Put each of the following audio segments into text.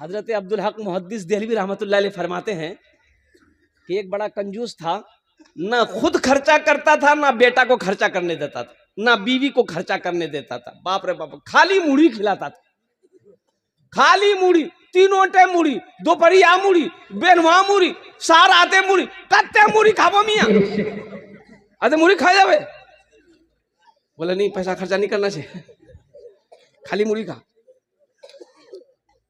हजरत अब्दुल हक मुहद्दिस देहलवी रहमतुल्लाह अलैह फरमाते हैं कि एक बड़ा कंजूस था, ना खुद खर्चा करता था, ना बेटा को खर्चा करने देता था, ना बीवी को खर्चा करने देता था। बाप रे बाप, खाली मूढ़ी खिलाता था, खाली मूढ़ी, तीनों टाइम मूढ़ी, दोपहरिया मूढ़ी, बेनवा मूढ़ी, सार आते मूढ़ी, कत्ते मूढ़ी खाबो मियाँ, आते मूढ़ी खा जावे। बोले नहीं, पैसा खर्चा नहीं करना चाहिए, खाली मूढ़ी खा।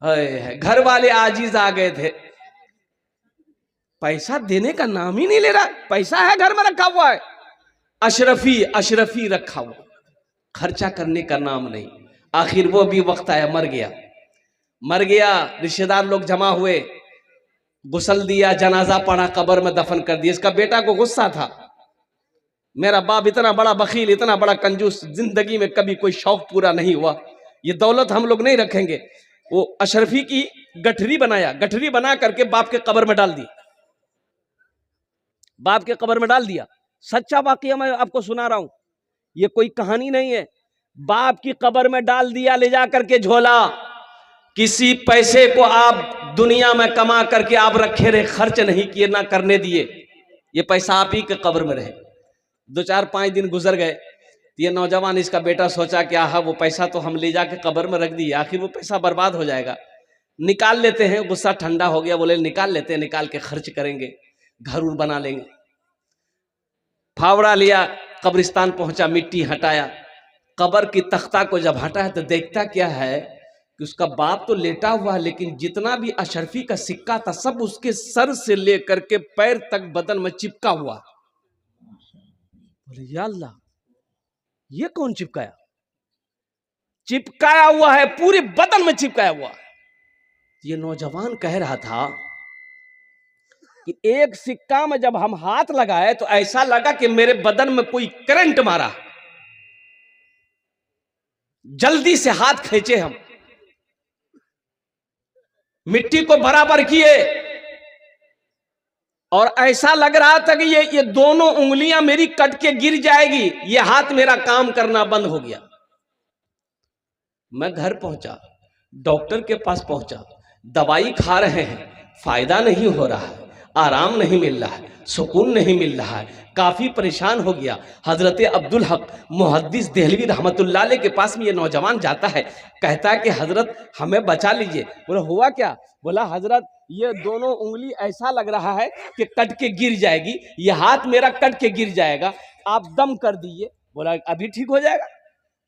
घर वाले आजीज आ गए थे, पैसा देने का नाम ही नहीं ले रहा, पैसा है घर में रखा हुआ है, अशरफी अशरफी रखा हुआ, खर्चा करने का नाम नहीं। आखिर वो भी वक्त आया, मर गया, मर गया। रिश्तेदार लोग जमा हुए, गुसल दिया, जनाजा पढ़ा, कब्र में दफन कर दिया। इसका बेटा को गुस्सा था, मेरा बाप इतना बड़ा बखील, इतना बड़ा कंजूस, जिंदगी में कभी कोई शौक पूरा नहीं हुआ, ये दौलत हम लोग नहीं रखेंगे। वो अशरफी की गठरी बनाया, गठरी बना करके बाप के कब्र में डाल दी, बाप के कब्र में डाल दिया। सच्चा वाकया मैं आपको सुना रहा हूं, ये कोई कहानी नहीं है। बाप की कब्र में डाल दिया, ले जा करके झोला। किसी पैसे को आप दुनिया में कमा करके आप रखे रहे, खर्च नहीं किए, ना करने दिए, ये पैसा आप ही के कब्र में रहे। 2-4-5 दिन गुजर गए, ये नौजवान, इसका बेटा सोचा कि आहा, वो पैसा तो हम ले जाके कब्र में रख दिए, आखिर वो पैसा बर्बाद हो जाएगा, निकाल लेते हैं। गुस्सा ठंडा हो गया, बोले निकाल लेते हैं, निकाल के खर्च करेंगे, घर उर बना लेंगे। फावड़ा लिया, कब्रिस्तान पहुंचा, मिट्टी हटाया, कब्र की तख्ता को जब हटाया तो देखता क्या है कि उसका बाप तो लेटा हुआ है, लेकिन जितना भी अशरफी का सिक्का था सब उसके सर से लेकर के पैर तक बदन में चिपका हुआ। बोले या अल्लाह, ये कौन चिपकाया? चिपकाया हुआ है, पूरे बदन में चिपकाया हुआ। ये नौजवान कह रहा था कि एक सिक्का में जब हम हाथ लगाए तो ऐसा लगा कि मेरे बदन में कोई करंट मारा, जल्दी से हाथ खींचे, हम मिट्टी को बराबर किए और ऐसा लग रहा था कि ये दोनों उंगलियां मेरी कट के गिर जाएगी, ये हाथ मेरा काम करना बंद हो गया। मैं घर पहुंचा, डॉक्टर के पास पहुंचा, दवाई खा रहे हैं, फायदा नहीं हो रहा है, आराम नहीं मिल रहा है, सुकून नहीं मिल रहा है, काफी परेशान हो गया। हजरत अब्दुल हक मुहद्दिस देहलवी रहमतुल्लाह अलैह के पास में ये नौजवान जाता है, कहता है कि हजरत हमें बचा लीजिए। बोला हुआ क्या? बोला हजरत ये दोनों उंगली ऐसा लग रहा है कि कट के गिर जाएगी, ये हाथ मेरा कट के गिर जाएगा, आप दम कर दीजिए। बोला अभी ठीक हो जाएगा,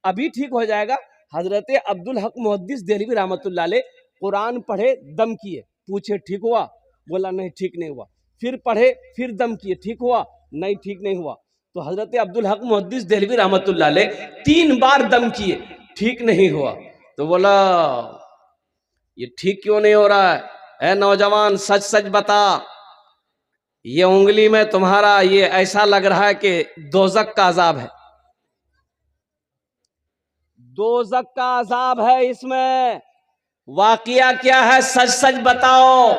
अभी ठीक हो जाएगा। हजरत अब्दुल हक मुहद्दिस देहलवी रहमतुल्लाह अलैह कुरान पढ़े, दम किए, पूछे ठीक हुआ? बोला नहीं ठीक नहीं हुआ। फिर पढ़े, फिर दम किए, ठीक हुआ? नहीं ठीक नहीं हुआ। तो हजरत अब्दुल हक मुहद्दिस देहलवी रहमतुल्लाह अलैह 3 बार दम किए, ठीक नहीं हुआ। तो बोला ये ठीक क्यों नहीं हो रहा है? ऐ नौजवान, सच सच बता, ये उंगली में तुम्हारा ये ऐसा लग रहा है कि दोजक का अजाब है, दोजक का अजाब है इसमें, वाकया क्या है, सच सच बताओ।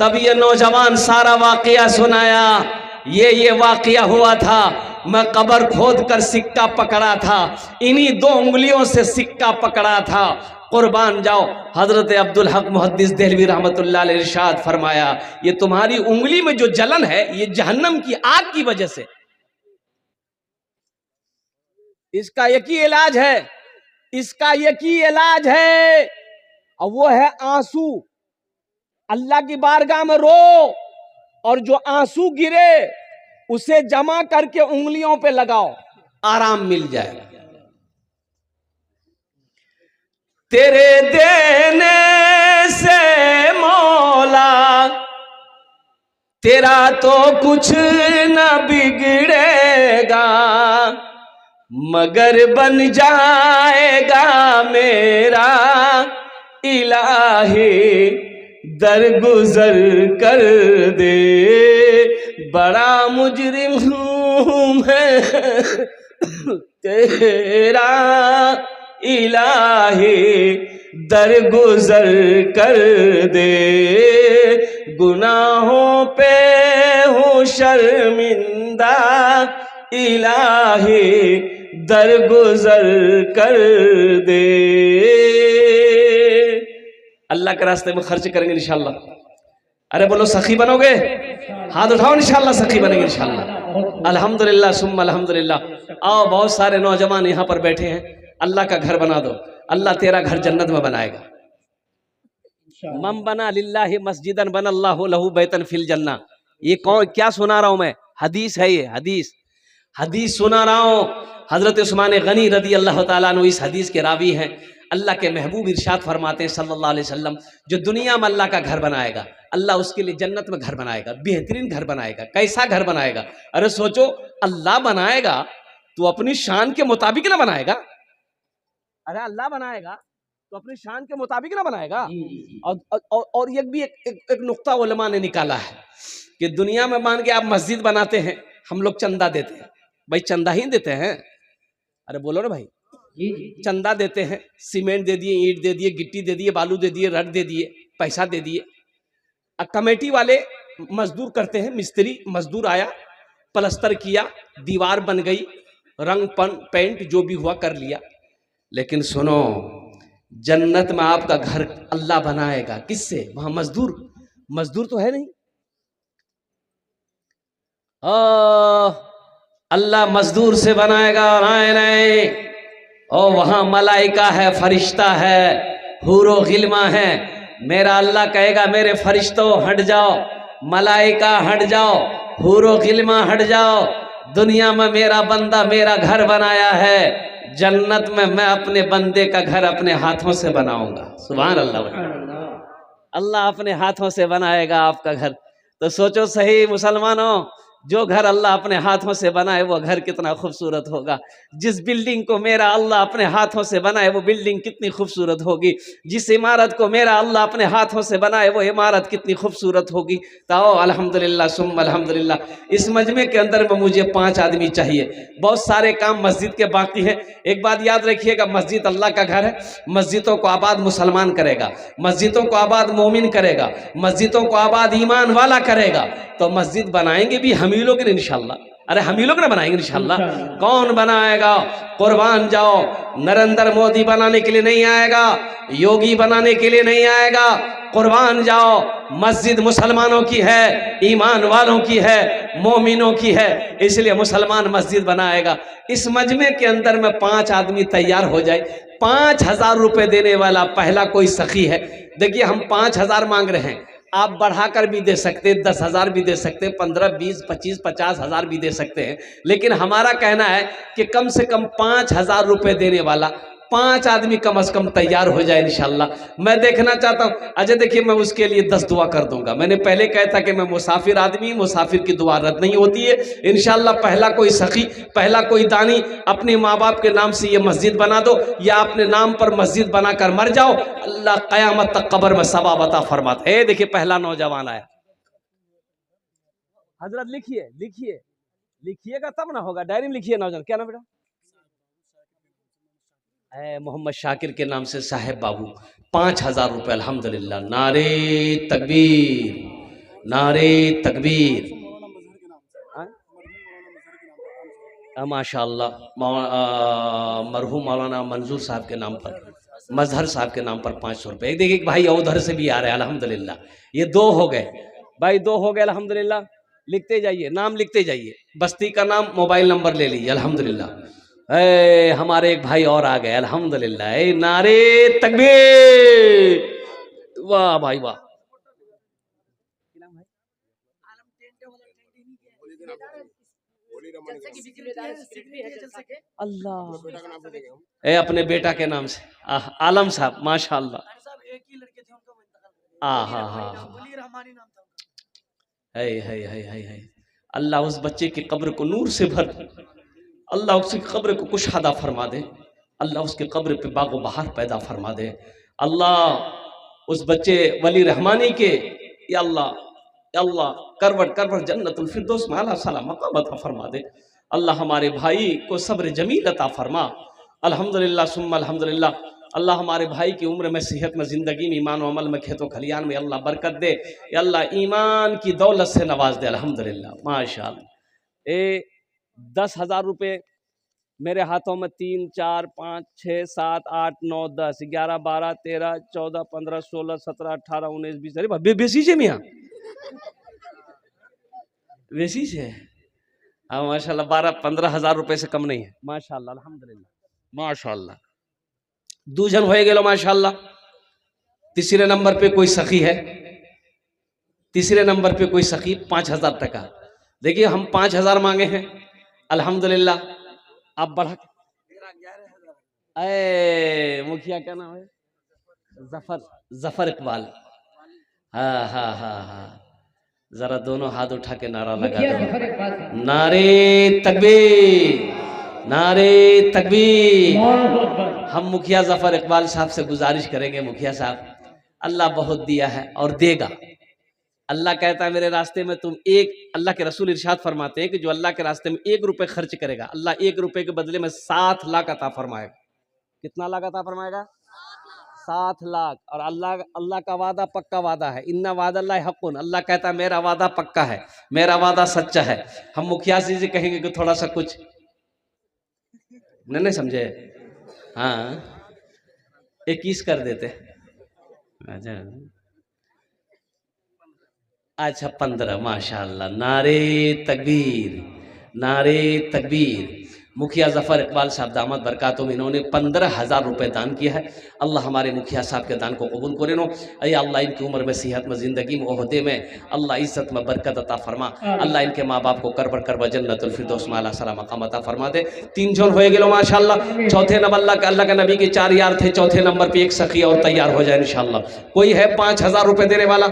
तब ये नौजवान सारा वाकया सुनाया। ये वाकया हुआ था, मैं कब्र खोद कर सिक्का पकड़ा था, इन्हीं 2 उंगलियों से सिक्का पकड़ा था, कुर्बान जाओ। हजरत अब्दुल हक मुहद्दिस देहलवी रहमतुल्लाह अलैह इरशाद फरमाया, ये तुम्हारी उंगली में जो जलन है, ये जहन्नम की आग की वजह से, इसका एक ही इलाज है, इसका एक ही इलाज है, और वो है आंसू। अल्लाह की बारगाह में रो, और जो आंसू गिरे उसे जमा करके उंगलियों पे लगाओ, आराम मिल जाएगा। तेरे देने से मौला तेरा तो कुछ न बिगड़ेगा, मगर बन जाएगा मेरा इलाही दरगुजर कर दे, बड़ा मुजरिम हूं मैं तेरा इलाही दरगुजर कर दे, गुनाहों पे हूँ शर्मिंदा, इलाही दरगुजर कर दे। अल्लाह के रास्ते में खर्च करेंगे इंशाल्लाह। अरे बोलो सखी बनोगे, हाथ उठाओ, इंशाल्लाह सखी बनेंगे इंशाल्लाह। अल्हम्दुलिल्लाह सुम्मा अल्हम्दुलिल्लाह। आओ, बहुत सारे नौजवान यहाँ पर बैठे हैं, अल्लाह का घर बना दो, अल्लाह तेरा घर जन्नत में बनाएगा। मम बना लिल्लाहि मस्जिदन बनल्लाहु लहू बैतन फिल जन्ना। ये कौन, क्या सुना रहा हूं मैं, हदीस है ये, हदीस सुना रहा हूं। हजरत उस्मान गनी रदी अल्लाह ताला अन्हु इस हदीस के रावी हैं। अल्लाह के महबूब इरशाद फरमाते हैं सल्लल्लाहु अलैहि वसल्लम, जो दुनिया में अल्लाह का घर बनाएगा, अल्लाह उसके लिए जन्नत में घर बनाएगा, बेहतरीन घर बनाएगा। कैसा घर बनाएगा? अरे सोचो, अल्लाह बनाएगा तो अपनी शान के मुताबिक ना बनाएगा। अरे अल्लाह बनाएगा तो अपनी शान के मुताबिक ना बनाएगा। और ये भी एक नुक्ता उलमा ने निकाला है कि दुनिया में मान के आप मस्जिद बनाते हैं, हम लोग चंदा देते हैं, भाई चंदा ही देते हैं। अरे बोलो ना भाई, चंदा देते हैं, सीमेंट दे दिए, ईंट दे दिए, गिट्टी दे दिए, बालू दे दिए, रड दे दिए, पैसा दे दिए। कमेटी वाले मजदूर करते हैं, मिस्त्री मजदूर आया, प्लस्तर किया, दीवार बन गई, रंग पेंट जो भी हुआ कर लिया। लेकिन सुनो, जन्नत में आपका घर अल्लाह बनाएगा किससे? वहां मजदूर तो है नहीं। अल्लाह मजदूर से बनाएगा, नहीं। और वहां मलाइका है, फरिश्ता है, हूरो गिल्मा है। मेरा अल्लाह कहेगा, मेरे फरिश्तों हट जाओ, मलाइका हट जाओ, हूरो गिल्मा हट जाओ, दुनिया में मेरा बंदा मेरा घर बनाया है, जन्नत में मैं अपने बंदे का घर अपने हाथों से बनाऊंगा। सुभान अल्लाह। अल्लाह अपने हाथों से बनाएगा आपका घर। तो सोचो सही मुसलमानों, जो घर अल्लाह अपने हाथों से बनाए वो घर कितना खूबसूरत होगा। जिस बिल्डिंग को मेरा अल्लाह अपने हाथों से बनाए वो बिल्डिंग कितनी खूबसूरत होगी। जिस इमारत को मेरा अल्लाह अपने हाथों से बनाए वो इमारत कितनी खूबसूरत होगी। तो अल्हम्दुलिल्लाह सुम्मा अल्हम्दुलिल्लाह। इस मजमे के अंदर में मुझे 5 आदमी चाहिए। बहुत सारे काम मस्जिद के बाकी हैं। एक बात याद रखिएगा, मस्जिद अल्लाह का घर है। मस्जिदों को आबाद मुसलमान करेगा, मस्जिदों को आबाद मोमिन करेगा, मस्जिदों को आबाद ईमान वाला करेगा। तो मस्जिद बनाएंगे भी हम ही लोग इंशाल्लाह। अरे हम ही लोग ना बनाएंगे इंशाल्लाह। कौन बनाएगा? कुर्बान जाओ, नरेंद्र मोदी बनाने के लिए नहीं आएगा, योगी बनाने के लिए नहीं आएगा। कुर्बान जाओ, मस्जिद मुसलमानों की है, ईमान वालों की है, मोमिनों की है, इसलिए मुसलमान मस्जिद बनाएगा। इस मजमे के अंदर में 5 आदमी तैयार हो जाए। 5000 रुपए देने वाला पहला कोई सखी है। देखिए, हम 5000 मांग रहे हैं, आप बढ़ाकर भी दे सकते, 10,000 भी दे सकते, 15, 20, 25, 50,000 भी दे सकते हैं। लेकिन हमारा कहना है कि कम से कम 5000 रुपए देने वाला 5 आदमी कम से कम तैयार हो जाए इंशाल्लाह। मैं देखना चाहता हूँ। अच्छा देखिए, मैं उसके लिए 10 दुआ कर दूंगा। मैंने पहले कहा था कि मैं मुसाफिर आदमी, मुसाफिर की दुआ रद्द नहीं होती है। इंशाल्लाह पहला कोई सखी, पहला कोई दानी अपने माँ बाप के नाम से ये मस्जिद बना दो, या अपने नाम पर मस्जिद बनाकर मर जाओ, अल्लाह कयामत तक कब्र में सवाब अता फरमाता है। देखिए, पहला नौजवान आया। हजरत लिखिए, लिखिएगा तब ना होगा। डायरी में लिखिए नौजवान, क्या नाम बेटा? मोहम्मद शाकिर के नाम से साहेब बाबू, 5000 रुपए। अल्हम्दुलिल्लाह। नारे तकबीर, नारे तकबीर। माशाअल्लाह। मरहूम मौलाना मंजूर साहब के नाम पर, मजहर साहब के नाम पर 500 रुपए। देखिए भाई उधर से भी आ रहे हैं। अल्हम्दुलिल्लाह, ये 2 हो गए भाई, 2 हो गए। अल्हम्दुलिल्लाह। लिखते जाइए, नाम लिखते जाइए, बस्ती का नाम, मोबाइल नंबर ले लीजिए। अल्हम्दुलिल्लाह। हमारे एक भाई और आ गए। अल्हम्दुलिल्लाह। नारे तकबीर। वाह भाई वाह। अल्लाह। अपने बेटा के नाम से आलम साहब, माशाअल्लाह। है। अल्लाह उस बच्चे की कब्र को नूर से भर, अल्लाह उसकी कब्र को कुशादा फरमा दे, अल्लाह उसके कब्र पे बागो बहार पैदा फरमा दे। अल्लाह उस बच्चे वली रहमानी के, या अल्लाह करवट जन्नतुल फिरदौस में आला साला मकाम अता फरमा दे। अल्लाह हमारे भाई को सब्र जमील अता फरमा। अल्हम्दुलिल्लाह सुम्मा अल्हम्दुलिल्लाह। अल्लाह हमारे भाई की उम्र में, सेहत में, ज़िंदगी में, ईमान अमल में, खेतों खलियान में अल्लाह बरकत दे। अल्लाह ईमान की दौलत से नवाज दे। अल्हम्दुलिल्लाह माशाअल्लाह। 10,000 रुपये मेरे हाथों में 3 4 5 6 7 8 9 10 11 12 13 14 15 16 17 18 19 20। अरे भाई बेसी से मियाँ बेसी से हाँ माशाल्लाह 12-15 हजार रुपए से कम नहीं है माशाल्लाह अल्हम्दुलिल्लाह माशाल्लाह। दो जन हो गेलो माशाल्लाह। तीसरे नंबर पे कोई सखी है, तीसरे नंबर पे कोई सखी 5,000 टका। देखिए हम 5,000 मांगे हैं अल्हम्दुलिल्लाह। आप बढ़ा अरे मुखिया क्या नाम है? जफर जफर इकबाल। हाँ हाँ हाँ हाँ जरा दोनों हाथ उठा के नारा लगा दो, नारे तकबीर, नारे तकबीर। हम मुखिया जफर इकबाल साहब से गुजारिश करेंगे, मुखिया साहब अल्लाह बहुत दिया है और देगा। अल्लाह कहता है मेरे रास्ते में तुम अल्लाह के रसूल इरशाद फरमाते हैं कि जो अल्लाह के रास्ते में 1 रुपए खर्च करेगा, अल्लाह 1 रुपए के बदले में 7 लाख अता फरमाएगा। कितना लाख अता फरमाएगा? 7 लाख। और अल्लाह का वादा पक्का वादा है, इन्ना वादल्लाहि हक़्क़ुन। अल्लाह कहता है मेरा वादा पक्का है, मेरा वादा सच्चा है। हम मुखिया जी से कहेंगे कि थोड़ा सा कुछ नहीं समझे, हाँ 21 कर देते। अच्छा 15 माशाअल्लाह। नारे तकबीर, नारे तकबीर। मुखिया जफर इकबाल साहब दामद बरकातुम इन्होंने 15,000 रुपए दान किया है। अल्लाह हमारे मुखिया साहब के दान को कबूल करे नो। अरे अल्लाह इनकी उम्र में, सेहत में, ज़िंदगी में, ओहदे में अल्लाह इज़्ज़त में बरकत अता फरमा। अल्लाह इनके माँ बाप को करबर करबर जन्नतुल फिरदौस में आला सलाम मकाम अता फरमा दे। 3 जन हो गेलो माशाअल्लाह। चौथे नंबर अल्लाह के नबी के 4 यार थे, चौथे नंबर पे एक सखी और तैयार हो जाए इंशाअल्लाह। कोई है 5,000 रुपए देने वाला?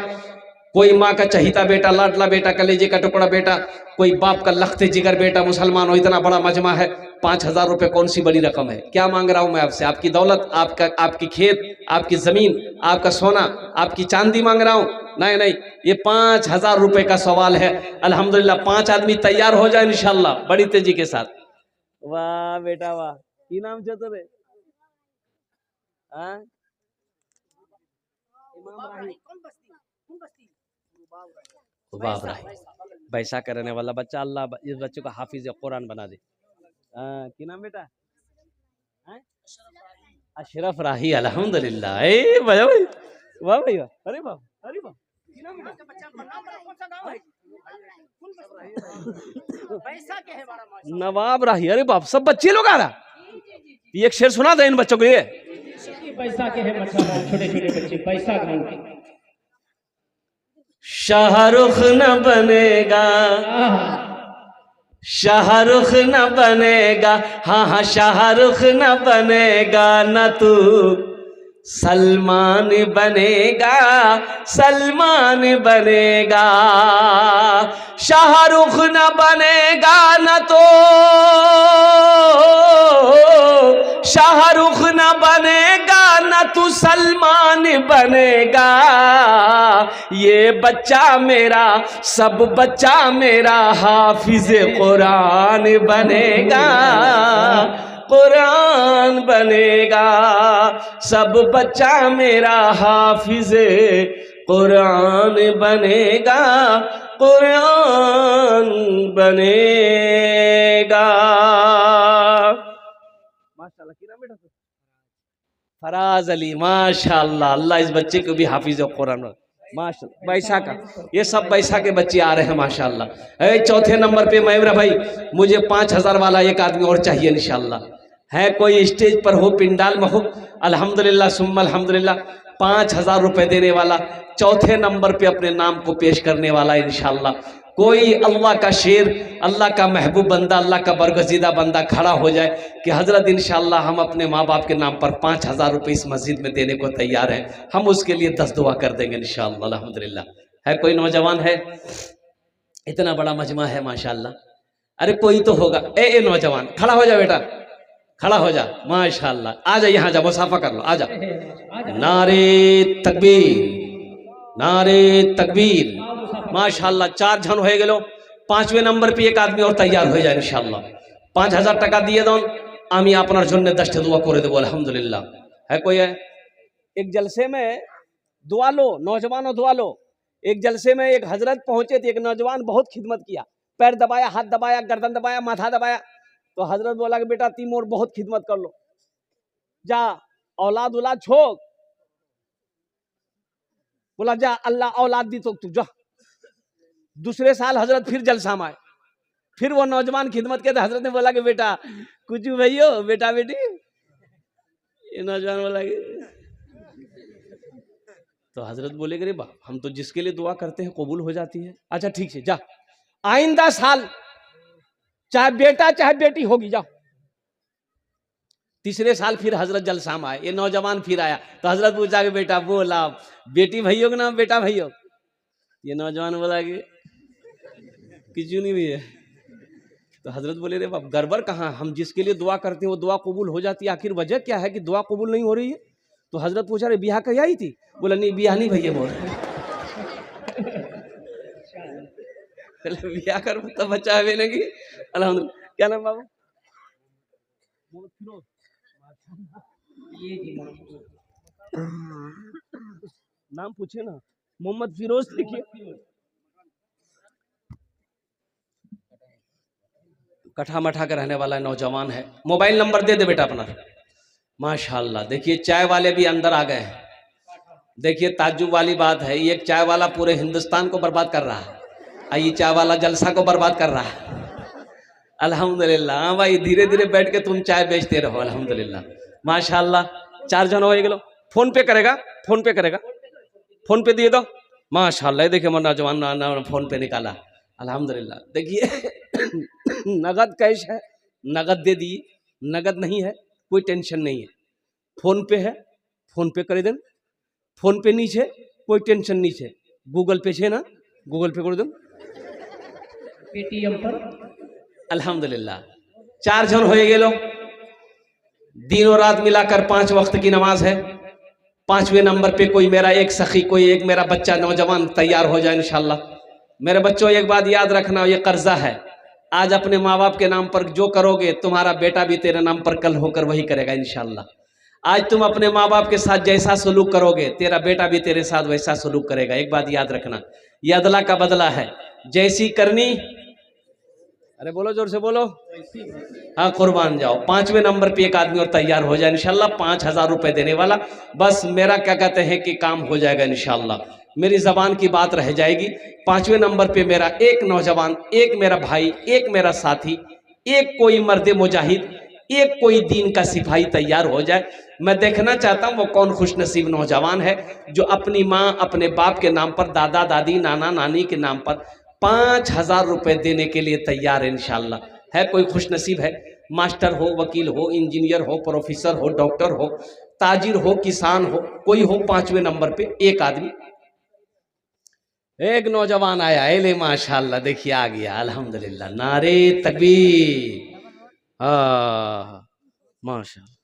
कोई माँ का चहीता बेटा, लाडला बेटा, कलेजे का टुकड़ा बेटा, कोई बाप का लखते जिगर बेटा मुसलमान हो, इतना बड़ा मजमा है। 5,000 रुपए कौन सी बड़ी रकम है? क्या मांग रहा हूं मैं आपसे? आपकी दौलत, आपकी खेत, आपकी जमीन, आपका सोना, आपकी चांदी मांग रहा हूं? नहीं नहीं, ये 5,000 रुपए का सवाल है। अल्हम्दुलिल्लाह 5 आदमी तैयार हो जाए इंशाल्लाह बड़ी तेजी के साथ। वाह बेटा वाह, की नाम छे तोरे? हाँ बाप रे, वैसा करने वाला बच्चा, अल्लाह इस बच्चे को हाफिज कुरान बना दे। की नाम बेटा? अशरफ राही। अल्हम्दुलिल्लाह। ए भाई वाह भाई वाह, अरे वाह, अरे वाह। नवाब राही। अरे बाप, सब बच्चे लोग आ रहा। ये एक शेर सुना दे इन बच्चों को। ये पैसा के है छोटे छोटे बच्चे पैसा के। शाहरुख न बनेगा, शाहरुख न बनेगा, हाँ हाँ शाहरुख न बनेगा, न तू सलमान बनेगा, सलमान बनेगा। शाहरुख न बनेगा न तो शाहरुख न बनेगा, न तू सलमान बनेगा। ये बच्चा मेरा, सब बच्चा मेरा हाफिज कुरान बनेगा, कुरान बनेगा। सब बच्चा मेरा हाफिज कुरान बनेगा, कुरान बनेगा। माशाल्लाह। की नाम बेटा? फराज अली। माशाल्लाह, अल्लाह इस बच्चे को भी हाफिज कुरान माशाल्लाह। बैसा का ये सब बैसा के बच्चे आ रहे हैं माशाल्लाह। चौथे नंबर पे मयूरा भाई, मुझे 5,000 वाला एक आदमी और चाहिए इंशाल्लाह। है कोई स्टेज पर हो, पिंडाल में हो, अल्हम्दुलिल्लाह सुम्मा अल्हम्दुलिल्लाह 5,000 रुपए देने वाला, चौथे नंबर पे अपने नाम को पेश करने वाला इंशाल्लाह। कोई अल्लाह का शेर, अल्लाह का महबूब बंदा, अल्लाह का बरगजीदा बंदा खड़ा हो जाए कि हजरत इंशाल्लाह हम अपने माँ बाप के नाम पर 5,000 रुपए इस मस्जिद में देने को तैयार हैं, हम उसके लिए 10 दुआ कर देंगे इंशाल्लाह अल्हम्दुलिल्लाह। है कोई नौजवान है? इतना बड़ा मजमा है माशाल्लाह। अरे कोई तो होगा। ए नौजवान खड़ा हो जा बेटा, खड़ा हो जा माशाल्लाह। आ जा, यहाँ जा, मुसाफा कर लो, आ जा। नारे तकबीर, नारे तकबीर। माशाल्लाह 4 जन हो गेलो। 5वें नंबर पे एक आदमी और तैयार हो जाए इंशाल्लाह। 5,000 टाका दिए दो, आमी अपनार जन्य 10 दुआ करे देबो अल्हम्दुलिल्लाह। है कोई? है एक जलसे में दुआ लो, नौजवानों दुआ लो। एक जलसे में एक हजरत पहुंचे थे, एक नौजवान बहुत खिदमत किया, पैर दबाया, हाथ दबाया, गर्दन दबाया, माथा दबाया, तो हजरत बोला कि बेटा तीमोर बहुत खिदमत कर लो, जा औलाद औलाद छोड़, बोला जा अल्लाह औलाद दी तो तू जा। दूसरे साल हजरत फिर जलसा में आए, फिर वो नौजवान खिदमत के, हजरत ने बोला कि बेटा कुछ भैयो बेटा बेटी, ये नौजवान बोला कि तो हजरत बोले कि रे बाप हम तो जिसके लिए दुआ करते हैं कबूल हो जाती है। अच्छा ठीक है जा, आइंदा साल चाहे बेटा चाहे बेटी होगी जाओ। तीसरे साल फिर हजरत जलसा में आए, ये नौजवान फिर आया तो हजरत पूछा कि बेटा बोला बेटी भैया के नाम बेटा भैया, ये नौजवान बोला कि किचू नहीं भी है। तो हजरत बोले रे बाप गड़बड़ कहाँ, हम जिसके लिए दुआ करते हैं वो दुआ कबूल हो जाती है, आखिर वजह क्या है कि दुआ कबूल नहीं हो रही है। तो हजरत पूछा रे ब्याह कहीं आई थी, बोला नहीं ब्याह नहीं भैया बोल ब्याह कर तो बच्चा है ना कि अल्हम्दुलिल्लाह। क्या नाम बाबू? नाम पूछे ना, मोहम्मद फिरोज लिखिए। कठा मठा के रहने वाला नौजवान है। मोबाइल नंबर दे दे बेटा अपना। माशाल्लाह देखिए चाय वाले भी अंदर आ गए हैं। देखिए ताज्जुब वाली बात है, ये एक चाय वाला पूरे हिंदुस्तान को बर्बाद कर रहा है, ये चाय वाला जलसा को बर्बाद कर रहा है। अल्हम्दुलिल्लाह। हाँ भाई धीरे धीरे बैठ के तुम चाय बेचते रहो। अल्हम्दुलिल्लाह माशाल्लाह। 4 जन हो गए। फोन पे करेगा, फोन पे करेगा, फोन पे दिए दो। माशाल्लाह देखिए मन्ना जवान फोन पे निकाला। अल्हम्दुलिल्लाह। देखिए नगद कैश है, नगद दे दिए, नगद नहीं है कोई टेंशन नहीं है। फोन पे है, फोन पे कर दें। फोन पे नीचे कोई टेंशन नीचे, गूगल पे छे ना, गूगल पे कर दो, पेटीएम पर। अल्हम्दुलिल्लाह। 4 जन हो गए लोग। दिन और रात मिलाकर 5 वक्त की नमाज है। 5वें नंबर पे कोई मेरा एक सखी, कोई एक मेरा बच्चा नौजवान तैयार हो जाए इंशाल्लाह। मेरे बच्चों एक बात याद रखना, ये कर्जा है। आज अपने माँ बाप के नाम पर जो करोगे तुम्हारा बेटा भी तेरे नाम पर कल होकर वही करेगा इंशाल्लाह। आज तुम अपने माँ बाप के साथ जैसा सलूक करोगे तेरा बेटा भी तेरे साथ वैसा सलूक करेगा। एक बात याद रखना, ये अदला का बदला है, जैसी करनी, अरे बोलो जोर से बोलो, हाँ कुर्बान जाओ। 5वें नंबर पे एक आदमी और तैयार हो जाए इंशाल्लाह, 5000 रुपए देने वाला। बस मेरा क्या कहते हैं कि काम हो जाएगा इंशाल्लाह, मेरी जबान की बात रह जाएगी। 5वें नंबर पे मेरा एक नौजवान, एक मेरा भाई, एक मेरा साथी, एक कोई मर्द मुजाहिद, एक कोई दीन का सिपाही तैयार हो जाए। मैं देखना चाहता हूँ वो कौन खुशनसीब नौजवान है जो अपनी माँ अपने बाप के नाम पर, दादा दादी नाना नानी के नाम पर 5000 रुपए देने के लिए तैयार है इंशाल्लाह। है कोई खुशनसीब है, मास्टर हो, वकील हो, इंजीनियर हो, प्रोफेसर हो, डॉक्टर हो, ताजिर हो, किसान हो, कोई हो। 5वें नंबर पे एक आदमी, एक नौजवान आया, एले माशाल्लाह देखिए आ गया। अल्हम्दुलिल्लाह, नारे तकबीर। माशाल्लाह।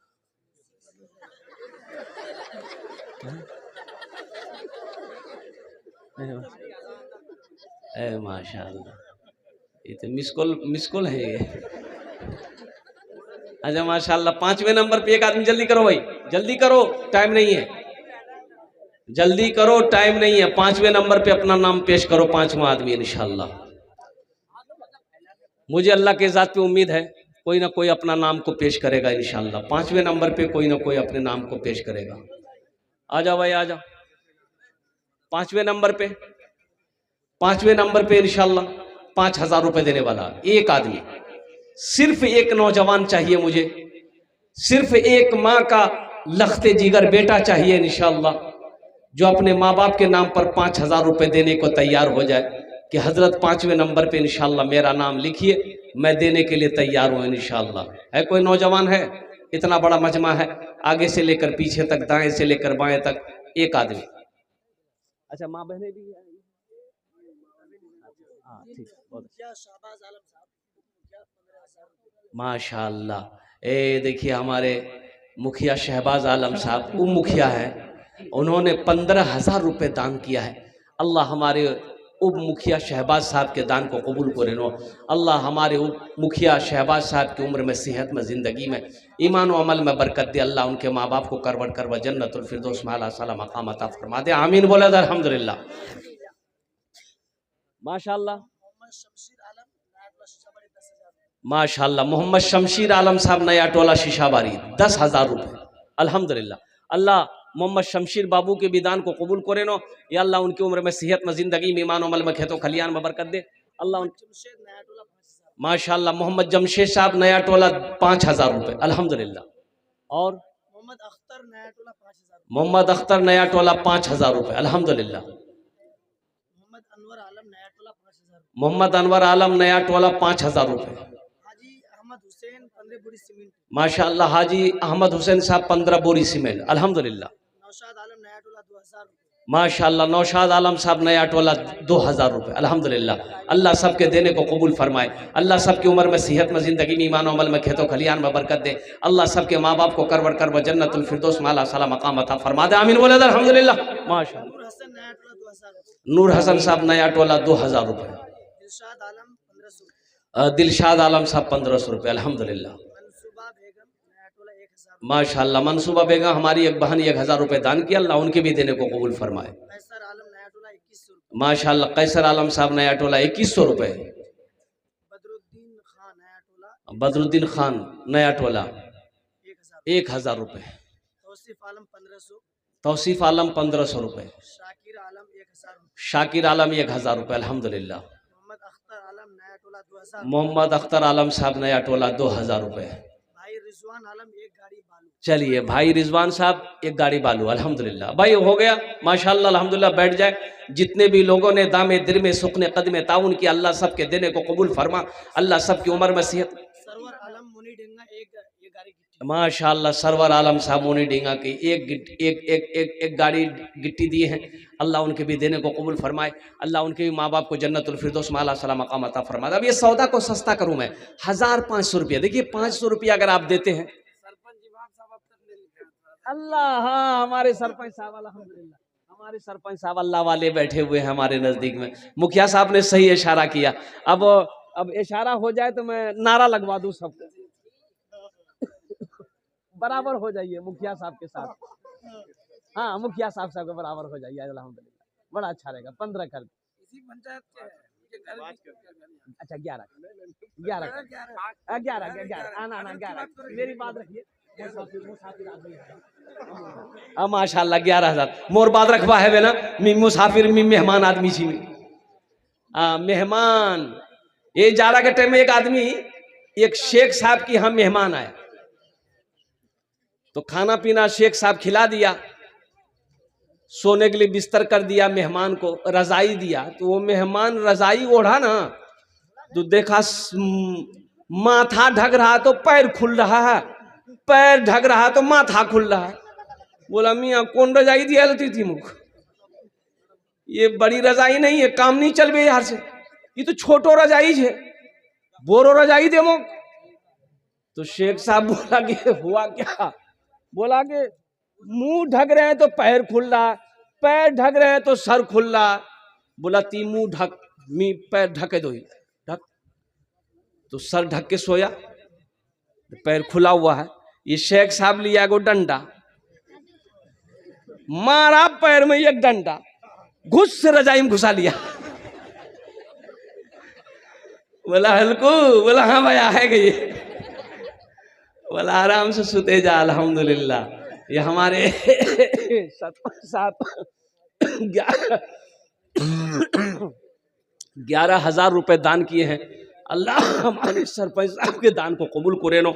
माशाल्लाह, ये तो मिस कॉल है ये। अच्छा माशाल्लाह। 5वें नंबर पे एक आदमी, जल्दी करो भाई, जल्दी करो, टाइम नहीं है, जल्दी करो, टाइम नहीं है। 5वें नंबर पे अपना नाम पेश करो, 5वां आदमी इंशाल्लाह। मुझे अल्लाह के ज़ात पे उम्मीद है कोई ना कोई अपना नाम को पेश करेगा इंशाल्लाह। 5वें नंबर पे कोई ना कोई अपने नाम को पेश करेगा। आ जाओ भाई आ जाओ। 5वें नंबर पे, 5वें नंबर पे इंशाल्लाह 5000 रुपए देने वाला एक आदमी। सिर्फ एक नौजवान चाहिए मुझे, सिर्फ एक माँ का लखते जिगर बेटा चाहिए इंशाल्लाह, जो अपने माँ बाप के नाम पर 5000 रुपए देने को तैयार हो जाए कि हजरत 5वें नंबर पे इंशाल्लाह मेरा नाम लिखिए, मैं देने के लिए तैयार हूँ इंशाल्लाह। है कोई नौजवान है? इतना बड़ा मजमा है, आगे से लेकर पीछे तक, दाएं से लेकर बाएं तक, एक आदमी। अच्छा माँ बहनें भी हैं? हाँ ठीक, माशाल्लाह। ए देखिए हमारे मुखिया शहबाज आलम साहब, वो मुखिया है, उन्होंने 15,000 रुपए दान किया है। अल्लाह हमारे उप मुखिया शहबाज साहब के दान को कबूल करे नो। अल्लाह हमारे उप मुखिया शहबाज साहब की उम्र में, सेहत में, ज़िंदगी में, ईमान व अमल में बरकत दे। अल्लाह उनके माँ बाप को करवट करवा जन्नतुल फिरदौस में आला साला मकाम अता फरमा दे। आमीन बोले अल्हम्दुलिल्लाह। माशाल्लाह माशाल्लाह। मोहम्मद शमशीर आलम साहब नया टोला शीशाबारी 10,000 रुपये अल्हम्दुलिल्लाह। अल्लाह मोहम्मद शमशीर बाबू के विधान को कबूल करे नो या अल्लाह उनकी उम्र में सेहत में जिंदगी में ईमान अमल में खेतों खलियान में बरकत दे अल्लाह माशाल्लाह। मोहम्मद जमशेद साहब नया टोला 5,000 रुपये अल्हम्दुलिल्लाह। और मोहम्मद अख्तर नया टोला 5,000 रुपये अल्हम्दुलिल्लाह। मोहम्मद अनवर आलम नया टोला 5,000 रुपये माशाल्लाह। हाजी अहमद हुसैन साहब 15 बोरी सीमेंट अल्हम्दुलिल्लाह। माशाल्लाह। नौशाद आलम साहब नया टोला 2,000 रुपये अल्हम्दुलिल्लाह। अल्लाह सबके देने को कबूल फरमाए। अल्लाह सबकी उम्र में सेहत में जिंदगी में ईमान अमल में खेतों खलियान में बरकत दे। अल्लाह सबके माँ बाप को करवर करवर जन्नतुल फिरदौस माला साला मकाम अता फरमा दे। आमीन बोले अल्हम्दुलिल्लाह। माशाल्लाह। नूर हसन साहब नया टोला 2,000 रुपये। दिलशाद आलम साहब 1,500 रुपये अल्हम्दुलिल्लाह। माशाल्लाह। मनसूबा बेगम हमारी एक बहन 1,000 रुपये दान किया अल्लाह उनके भी देने को कबूल फरमाए। माशाल्लाह। कैसर आलम साहब नया टोला 2,100 रुपये। बदरुद्दीन खान नया टोला 1,000 रुपये। तौसीफ आलम 1,500 रुपये। शाकिर आलम 1,000 रुपये अल्हम्दुलिल्लाह। मोहम्मद अख्तर आलम साहब नया टोला 2,000 रुपये। चलिए भाई रिजवान साहब एक गाड़ी बालू अल्हम्दुलिल्लाह। भाई हो गया माशाल्लाह अल्हम्दुलिल्लाह। बैठ जाए। जितने भी लोगों ने दामे दिर में सुखने कदमे ताउन किया अल्लाह सबके देने को कबूल फरमा। अल्लाह सबकी उम्र में सेहत। माशाल्लाह। सरवर आलम साहब मुनी डेंगा की एक गाड़ी गिट्टी दिए हैं अल्लाह उनके भी देने को कबूल फरमाए। अल्लाह उनके भी माँ बाप को जन्नतुल फिरदौस माला सला मकाम अता फरमाए। अब ये सौदा को सस्ता करूं मैं 1,500 रुपया। देखिए 500 रुपया अगर आप देते हैं अल्लाह। हाँ हमारे सरपंच साहब अल्हम्दुलिल्लाह। हमारे सरपंच साहब अल्लाह वाले बैठे हुए हैं हमारे नजदीक में। मुखिया साहब ने सही इशारा किया। अब इशारा हो जाए तो मैं नारा लगवा दूं सबको बराबर हो जाइए मुखिया साहब के साथ। हाँ मुखिया साहब के बराबर हो जाइए अल्हम्दुलिल्लाह। बड़ा अच्छा रहेगा। 15 कर अच्छा 11 आना 11 मेरी बात रखिए। माशाल्लाह 11,000 मोर बात रखवा है ना। मुसाफिर मेहमान आदमी छी मेहमान ये जाड़ा के टाइम में एक आदमी एक शेख साहब की हम मेहमान आए तो खाना पीना शेख साहब खिला दिया। सोने के लिए बिस्तर कर दिया। मेहमान को रजाई दिया तो वो मेहमान रजाई ओढ़ा ना तो देखा माथा ढक रहा तो पैर खुल रहा है। पैर ढक रहा तो माथा खुल रहा है। बोला मियाँ कौन रजाई दिया लेती थी मुख। ये बड़ी रजाई नहीं है काम नहीं चल बे यार से। ये तो छोटो रजाई है बोरो रजाई दे मुख। तो शेख साहब बोला कि हुआ क्या। बोला कि मुंह ढक रहे हैं तो पैर खुल रहा पैर ढक रहे हैं तो सर खुल रहा। बोला ती मुंह ढक मी पैर ढके दो ढक तो सर ढक के सोया पैर खुला हुआ है। ये शेख साहब लिया गो डंडा मारा पैर में एक डंडा घुस से रजाई में घुसा लिया। बोला हल्कू। बोला हाँ भाई है गई। बोला आराम से सुते जा अल्हम्दुलिल्लाह। ये हमारे सरपंच साहब 11,000 रुपए दान किए हैं। अल्लाह हमारे सरपंच साहब के दान को कबूल करे नो।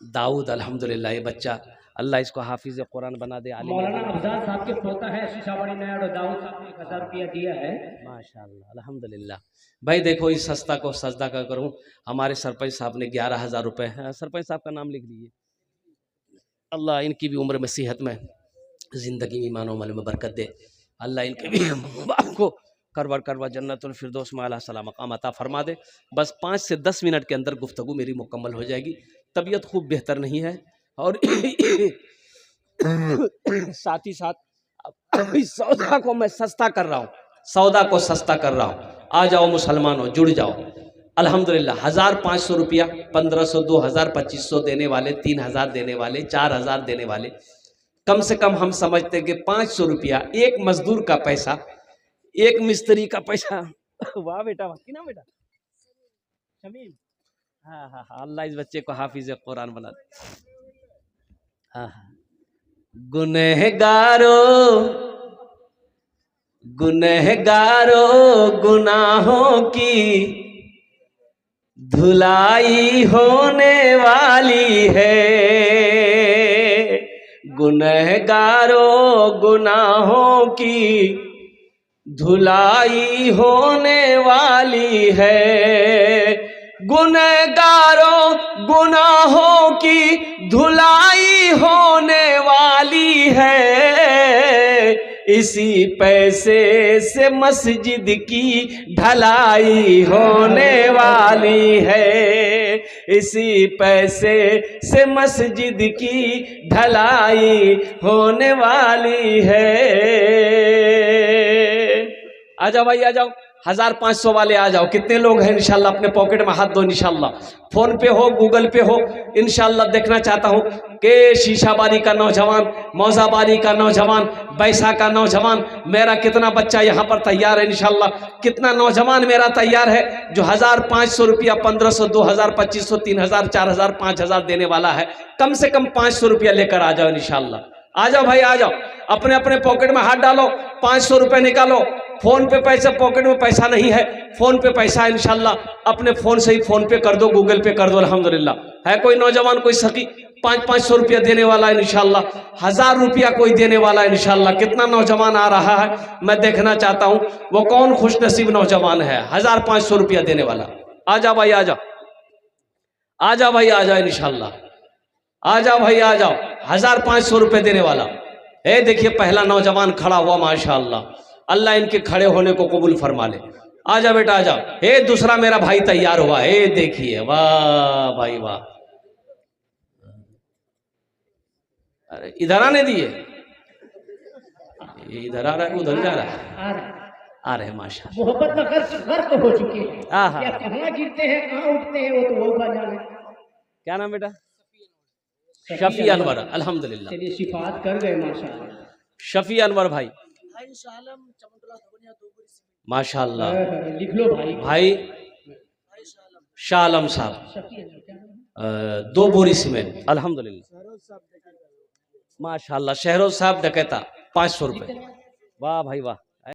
दाऊद अल्हम्दुलिल्लाह ये बच्चा अल्लाह इसको हाफिज कुरान बना दे। मौलाना अफजाल साहब के पोता है शीशाबाड़ी नया और दाऊद साहब ने 1,000 रुपया दिया है माशाल्लाह अल्हम्दुलिल्लाह। भाई देखो इस सस्ता को सजदा का करूं। हमारे सरपंच साहब ने 11,000 रुपए है। सरपंच साहब का नाम लिख लीजिए। अल्लाह इनकी भी उम्र में सेहत में जिंदगी में ईमान अमल में बरकत दे। अल्लाह इनके भी बाप को करवर करवर जन्नतुल फिरदौस माला सला मकाम अता फरमा दे। बस 5 से 10 मिनट के अंदर गुफ्तगू मेरी मुकम्मल हो जाएगी। तबीयत खूब बेहतर नहीं है और साथ ही साथ इस सौदा को मैं सस्ता कर रहा हूँ। सौदा को सस्ता कर रहा हूँ। आ जाओ मुसलमानों जुड़ जाओ अल्हम्दुलिल्लाह। 1,500 रुपया 1,500 2,000 2,500 देने वाले 3,000 देने वाले 4,000 देने वाले कम से कम हम समझते हैं कि 500 रुपया एक मजदूर का पैसा एक मिस्त्री का पैसा वाह बेटा, वाह की नाम बेटा? शमीम। हाँ हाँ हाँ, अल्लाह इस बच्चे को हाफिज कुरान बना दे। हाँ हाँ। गुनहगारों गुनाहों की धुलाई होने वाली है। गुनहगारों गुनाहों की धुलाई होने वाली है। गुनहगारों गुनाहों की धुलाई होने वाली है। इसी पैसे से मस्जिद की ढलाई होने वाली है। इसी पैसे से मस्जिद की ढलाई होने वाली है। आ जाओ भाई, आ जाओ। 1500 वाले आ जाओ। कितने लोग हैं इंशाल्लाह? अपने पॉकेट में हाथ दो इंशाल्लाह। फोन पे हो, गूगल पे हो, इंशाल्लाह देखना चाहता हूं कि शीशाबारी का नौजवान, मौजाबारी का नौजवान, बैसा का नौजवान, मेरा कितना बच्चा यहाँ पर तैयार है इंशाल्लाह। कितना नौजवान मेरा तैयार है जो 1500 रुपया, 1500, 2000, 2500, 3000, 4000, 5000 देने वाला है। कम से कम 500 रुपया लेकर आ जाओ इंशाल्लाह। आ जाओ भाई, आ जाओ। अपने अपने पॉकेट में हाथ डालो, 500 रुपये निकालो। फोन पे पैसे, पॉकेट में पैसा नहीं है, फोन पे पैसा इंशाल्लाह अपने फोन से ही फोन पे कर दो, गूगल पे कर दो। अल्हम्दुलिल्लाह है कोई नौजवान, कोई सखी 500 रुपया देने वाला है इंशाल्लाह। 1000 रुपया कोई देने वाला है इंशाल्लाह। कितना नौजवान आ रहा है मैं देखना चाहता हूं, वो कौन खुशनसीब नौजवान है 1500 रुपया देने वाला। आ जाओ भाई, आ जाओ, आ जाओ भाई, आ जाओ इंशाल्लाह। आ जाओ भाई, आ जाओ। 1500 रुपये देने वाला। ए देखिए पहला नौजवान खड़ा हुआ, माशाअल्लाह। अल्लाह इनके खड़े होने को कबूल फरमा ले। आ जा बेटा, आ जा। ए दूसरा मेरा भाई तैयार हुआ। ए देखिए, वाह भाई वाह। अरे इधर आने दिए, इधर आ रहा है, उधर जा रहा है। आ रहे माशाअल्लाह। मोहब्बत में गर्क हो चुके हैं। हाँ क्या कहाँ गिरते हैं, कहाँ उठते हैं, वो तो वो जाने। क्या नाम बेटा? शफी अनवर। अल्हम्दुलिल्लाह, चलिए शिफात कर गए माशाअल्लाह। शफी अनवर भाई माशाअल्लाह। लिख लो भाई। भाई शाह आलम साहब 2 बोरी सीमेंट। अल्हम्दुलिल्लाह माशाअल्लाह। शहरोज साहब डकैता 500 रुपये। वाह भाई वाह।